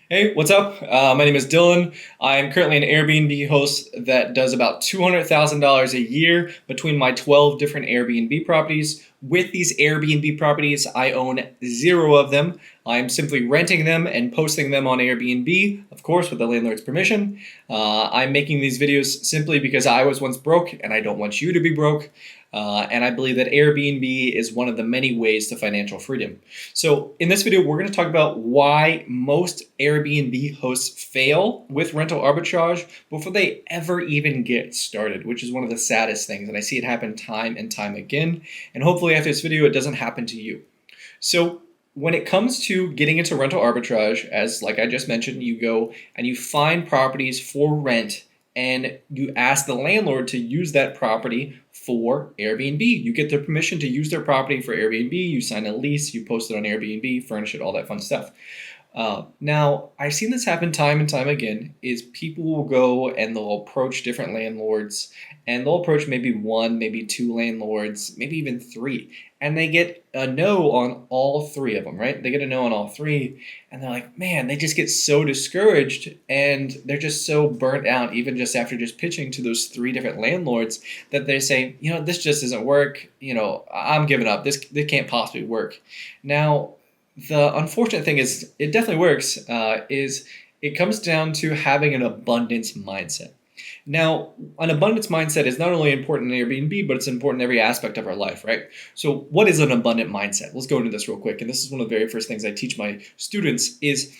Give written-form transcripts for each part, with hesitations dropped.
Hey, what's up? My name is Dylan. I'm currently an Airbnb host that does about $200,000 a year between my 12 different Airbnb properties. With these Airbnb properties, I own zero of them. I'm simply renting them and posting them on Airbnb, of course, with the landlord's permission. I'm making these videos simply because I was once broke and I don't want you to be broke. And I believe that Airbnb is one of the many ways to financial freedom. So in this video, we're going to talk about why most Airbnb hosts fail with rental arbitrage before they ever even get started, which is one of the saddest things. And I see it happen time and time again. And hopefully after this video, it doesn't happen to you. So when it comes to getting into rental arbitrage, as like I just mentioned, you go and you find properties for rent and you ask the landlord to use that property for Airbnb. You get their permission to use their property for Airbnb, you sign a lease, you post it on Airbnb, furnish it, all that fun stuff. Now, I've seen this happen time and time again, is people will go and they'll approach different landlords and they'll approach maybe one, maybe two landlords, maybe even three. And they get a no on all three of them, right? They get a no on all three. And they're like, man, they just get so discouraged and they're just so burnt out, even just after just pitching to those three different landlords, that they say, this just doesn't work. I'm giving up. This can't possibly work. Now, the unfortunate thing is, it definitely works, is it comes down to having an abundance mindset. Now, an abundance mindset is not only important in Airbnb, but it's important in every aspect of our life, right? So what is an abundant mindset? Let's go into this real quick. And this is one of the very first things I teach my students is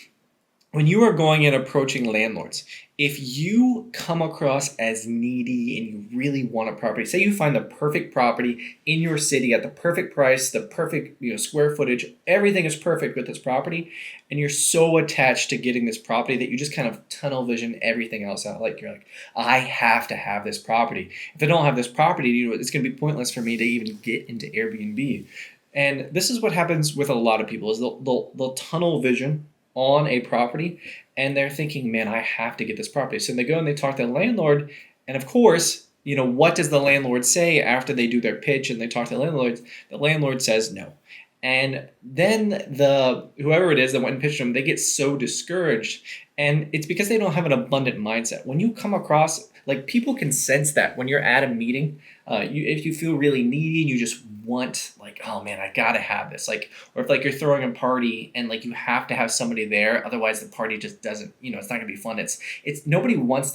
when you are going and approaching landlords, if you come across as needy and you really want a property, say you find the perfect property in your city at the perfect price, the perfect square footage, everything is perfect with this property, and you're so attached to getting this property that you just kind of tunnel vision everything else out. Like you're like, I have to have this property. If I don't have this property, it's going to be pointless for me to even get into Airbnb. And this is what happens with a lot of people is they'll tunnel vision on a property and they're thinking, man, I have to get this property. So they go and they talk to the landlord. And of course, what does the landlord say after they do their pitch and they talk to the landlord? The landlord says no. And then whoever it is that went and pitched them, they get so discouraged. And it's because they don't have an abundant mindset. When you come across, like people can sense that when you're at a meeting, if you feel really needy and you just want like, oh man, I gotta have this. Like, or if like you're throwing a party and like you have to have somebody there, otherwise the party just doesn't, it's not gonna be fun. It's nobody likes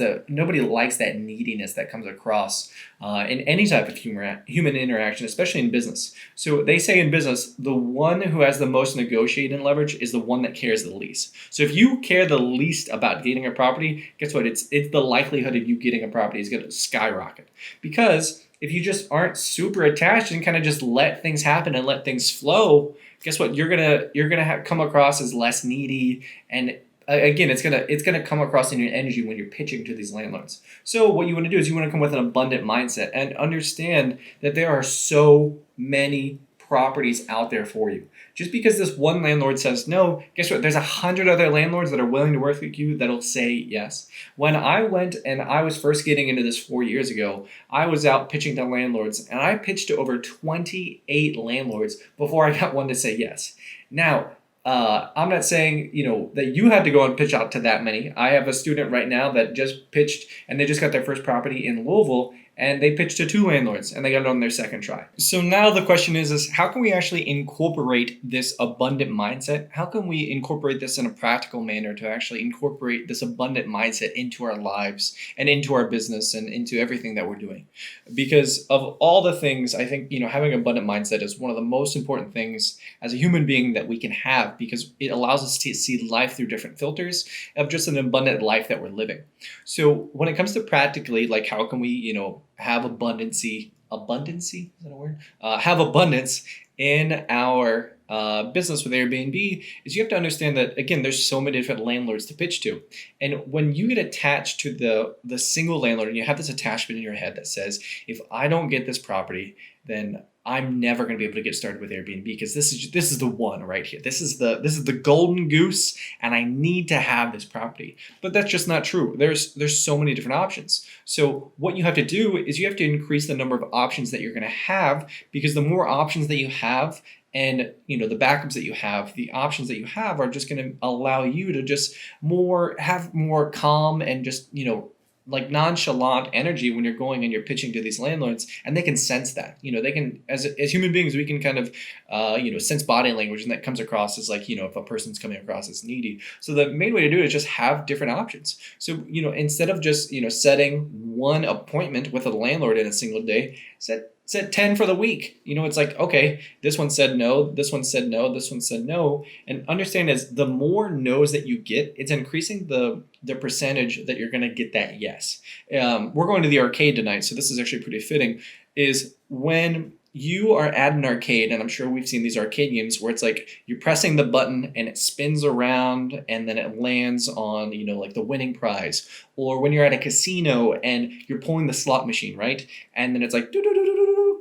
that neediness that comes across in any type of human interaction, especially in business. So they say in business, the one who has the most negotiating leverage is the one that cares the least. So if you care the least about getting a property, guess what? It's the likelihood of you getting a property is going to skyrocket. Because if you just aren't super attached and kind of just let things happen and let things flow, guess what? You're gonna come across as less needy, and again, it's gonna come across in your energy when you're pitching to these landlords. So what you want to do is you want to come with an abundant mindset and understand that there are so many properties out there for you. Just because this one landlord says no, guess what? There's 100 other landlords that are willing to work with you that'll say yes. When I went and I was first getting into this 4 years ago, I was out pitching to landlords and I pitched to over 28 landlords before I got one to say yes. Now, I'm not saying, that you had to go and pitch out to that many. I have a student right now that just pitched and they just got their first property in Louisville and they pitched to two landlords and they got it on their second try. So now the question is how can we actually incorporate this abundant mindset? How can we incorporate this in a practical manner to actually incorporate this abundant mindset into our lives and into our business and into everything that we're doing? Because of all the things, I think, having an abundant mindset is one of the most important things as a human being that we can have because it allows us to see life through different filters of just an abundant life that we're living. So when it comes to practically, like how can we, have abundancy, is that a word? Have abundance in our business with Airbnb is you have to understand that, again, there's so many different landlords to pitch to. And when you get attached to the single landlord and you have this attachment in your head that says, if I don't get this property, then I'm never going to be able to get started with Airbnb because this is the one right here. This is the golden goose, and I need to have this property. But that's just not true. There's so many different options. So what you have to do is you have to increase the number of options that you're going to have, because the more options that you have, and the backups that you have, the options that you have are just going to allow you to just have more calm and just like nonchalant energy when you're going and you're pitching to these landlords, and they can sense that. They can, as human beings, we can kind of sense body language, and that comes across as like, if a person's coming across as needy. So the main way to do it is just have different options. So instead of just setting one appointment with a landlord in a single day, set 10 for the week. It's like, okay, this one said no, this one said no, this one said no. And understand, as the more no's that you get, it's increasing the percentage that you're going to get that yes. We're going to the arcade tonight, so this is actually pretty fitting, is when you are at an arcade, and I'm sure we've seen these arcade games where it's like you're pressing the button and it spins around and then it lands on, like the winning prize. Or when you're at a casino and you're pulling the slot machine, right? And then it's like,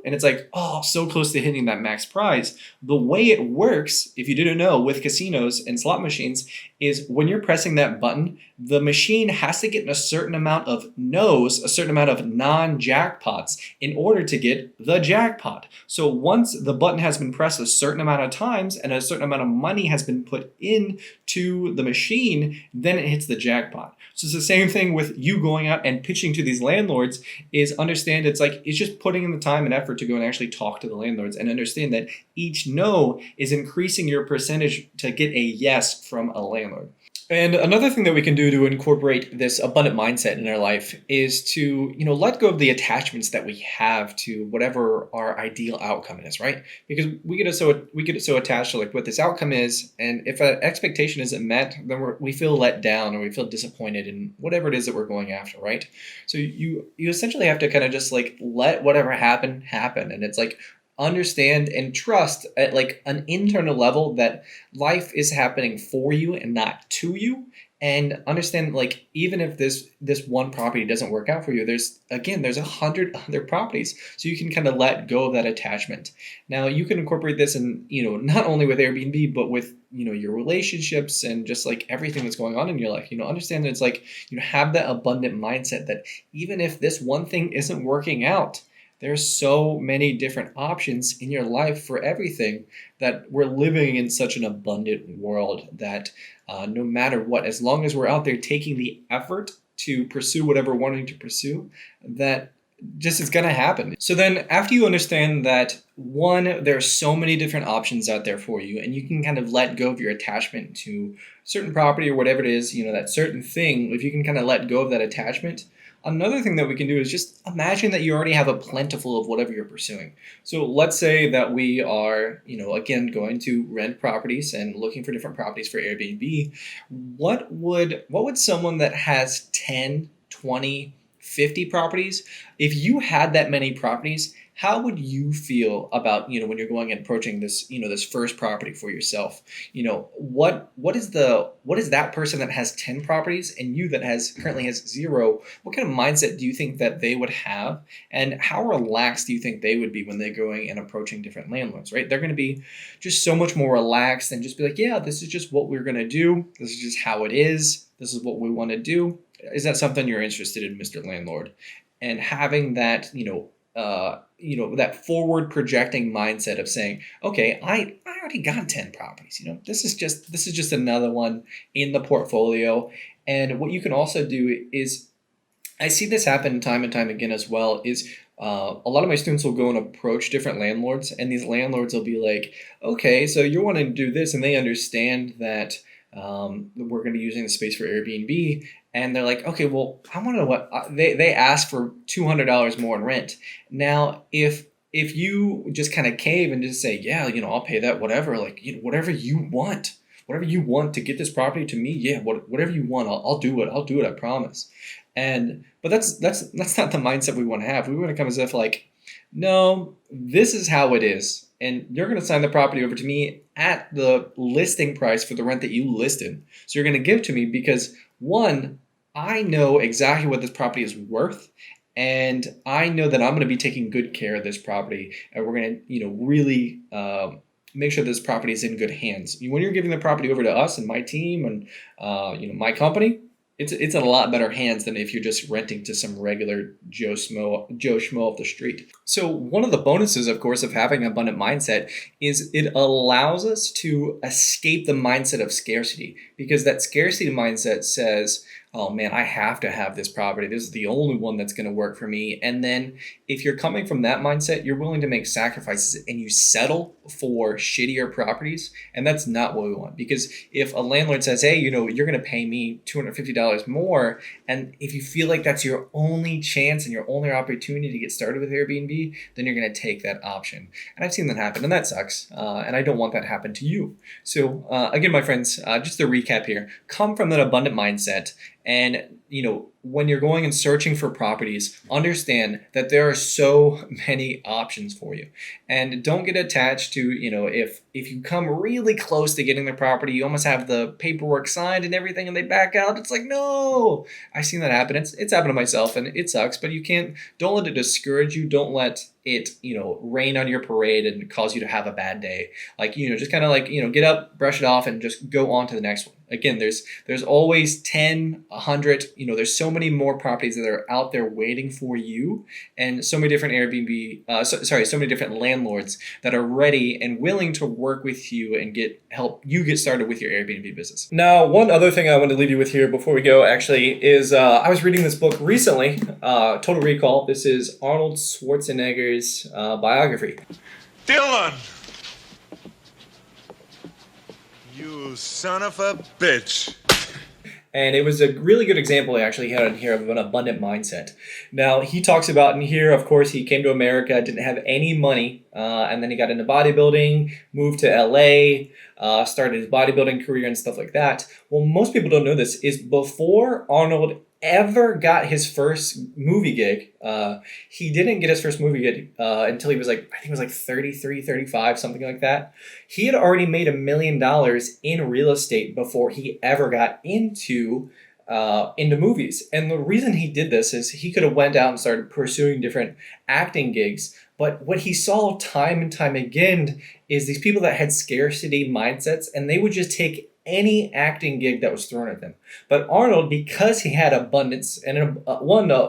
and it's like, oh, so close to hitting that max prize. The way it works, if you didn't know, with casinos and slot machines, is when you're pressing that button, the machine has to get a certain amount of no's, a certain amount of non-jackpots in order to get the jackpot. So once the button has been pressed a certain amount of times and a certain amount of money has been put into the machine, then it hits the jackpot. So it's the same thing with you going out and pitching to these landlords. Is understand, it's just putting in the time and effort to go and actually talk to the landlords, and understand that each no is increasing your percentage to get a yes from a landlord. And another thing that we can do to incorporate this abundant mindset in our life is to, let go of the attachments that we have to whatever our ideal outcome is, right? Because we get so attached to like what this outcome is, and if an expectation isn't met, then we feel let down, or we feel disappointed in whatever it is that we're going after, right? So you essentially have to kind of just like let whatever happen, and it's like understand and trust at like an internal level that life is happening for you and not to you. And understand, like, even if this one property doesn't work out for you, there's 100 other properties, so you can kind of let go of that attachment. Now you can incorporate this in not only with Airbnb, but with your relationships and just like everything that's going on in your life. Understand that it's like have that abundant mindset that even if this one thing isn't working out, there's so many different options in your life for everything, that we're living in such an abundant world that no matter what, as long as we're out there taking the effort to pursue whatever we're wanting to pursue, that just is going to happen. So then after you understand that, one, there are so many different options out there for you, and you can kind of let go of your attachment to certain property or whatever it is, that certain thing, if you can kind of let go of that attachment. Another thing that we can do is just imagine that you already have a plentiful of whatever you're pursuing. So let's say that we are, again, going to rent properties and looking for different properties for Airbnb. What would someone that has 10, 20, 50 properties, if you had that many properties, how would you feel about, when you're going and approaching this, this first property for yourself? What is that person that has 10 properties and you that currently has 0? What kind of mindset do you think that they would have? And how relaxed do you think they would be when they're going and approaching different landlords, right? They're going to be just so much more relaxed and just be like, yeah, this is just what we're going to do. This is just how it is. This is what we want to do. Is that something you're interested in, Mr. Landlord? And having that, that forward projecting mindset of saying, okay, I already got 10 properties. This is just another one in the portfolio. And what you can also do is, I see this happen time and time again as well, is a lot of my students will go and approach different landlords, and these landlords will be like, okay, so you're wanting to do this, and they understand that we're going to be using the space for Airbnb. And they're like, okay, well, I want to know what they ask for $200 more in rent. Now, if you just kind of cave and just say, yeah, I'll pay that, whatever, like, whatever you want to get this property to me, yeah, whatever you want, I'll do it, I promise. But that's not the mindset we want to have. We want to come as if like, no, this is how it is, and you're going to sign the property over to me at the listing price for the rent that you listed. So you're going to give to me because, one, I know exactly what this property is worth, and I know that I'm going to be taking good care of this property, and we're going to, really make sure this property is in good hands. When you're giving the property over to us and my team and my company, it's in a lot better hands than if you're just renting to some regular Joe Schmo off the street. So one of the bonuses, of course, of having an abundant mindset is it allows us to escape the mindset of scarcity, because that scarcity mindset says, oh man, I have to have this property. This is the only one that's going to work for me. And then if you're coming from that mindset, you're willing to make sacrifices and you settle for shittier properties. And that's not what we want. Because if a landlord says, hey, you're going to pay me $250 more, and if you feel like that's your only chance and your only opportunity to get started with Airbnb, then you're going to take that option. And I've seen that happen, and that sucks. And I don't want that to happen to you. So again, my friends, just to recap here, come from that abundant mindset. And, when you're going and searching for properties, understand that there are so many options for you. And don't get attached to, if you come really close to getting the property, you almost have the paperwork signed and everything, and they back out. It's like, no, I've seen that happen. It's happened to myself, and it sucks, but don't let it discourage you. Don't let it, rain on your parade and cause you to have a bad day. Like, just kind of get up, brush it off, and just go on to the next one. Again, there's always 10, 100, there's so many more properties that are out there waiting for you, and so many different so many different landlords that are ready and willing to work with you and help you get started with your Airbnb business. Now, one other thing I want to leave you with here before we go actually is I was reading this book recently, Total Recall. This is Arnold Schwarzenegger's biography. Dylan! You son of a bitch. And it was a really good example actually he had in here of an abundant mindset. Now, he talks about in here, of course, he came to America, didn't have any money, and then he got into bodybuilding, moved to LA, started his bodybuilding career and stuff like that. Well, most people don't know this, is before Arnold ever got his first movie gig, he didn't get his first movie gig until he was I think it was 33, 35, something like that. He had already made $1 million in real estate before he ever got into movies. And the reason he did this is he could have went out and started pursuing different acting gigs. But what he saw time and time again is these people that had scarcity mindsets, and they would just take any acting gig that was thrown at them. But Arnold, because he had abundance and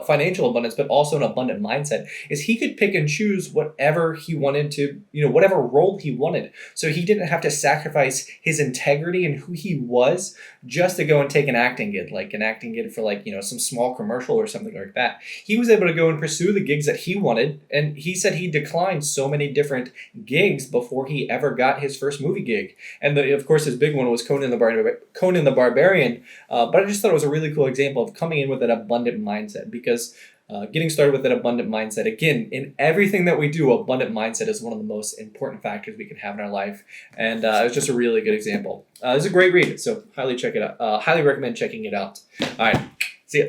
financial abundance, but also an abundant mindset, is he could pick and choose whatever he wanted to, whatever role he wanted. So he didn't have to sacrifice his integrity and who he was just to go and take an acting gig for some small commercial or something like that. He was able to go and pursue the gigs that he wanted. And he said he declined so many different gigs before he ever got his first movie gig. And of course, his big one was Conan the Barbarian. But I just thought it was a really cool example of coming in with an abundant mindset, because getting started with an abundant mindset, again, in everything that we do, abundant mindset is one of the most important factors we can have in our life. And it was just a really good example. It's a great read, so highly recommend checking it out. All right, see ya.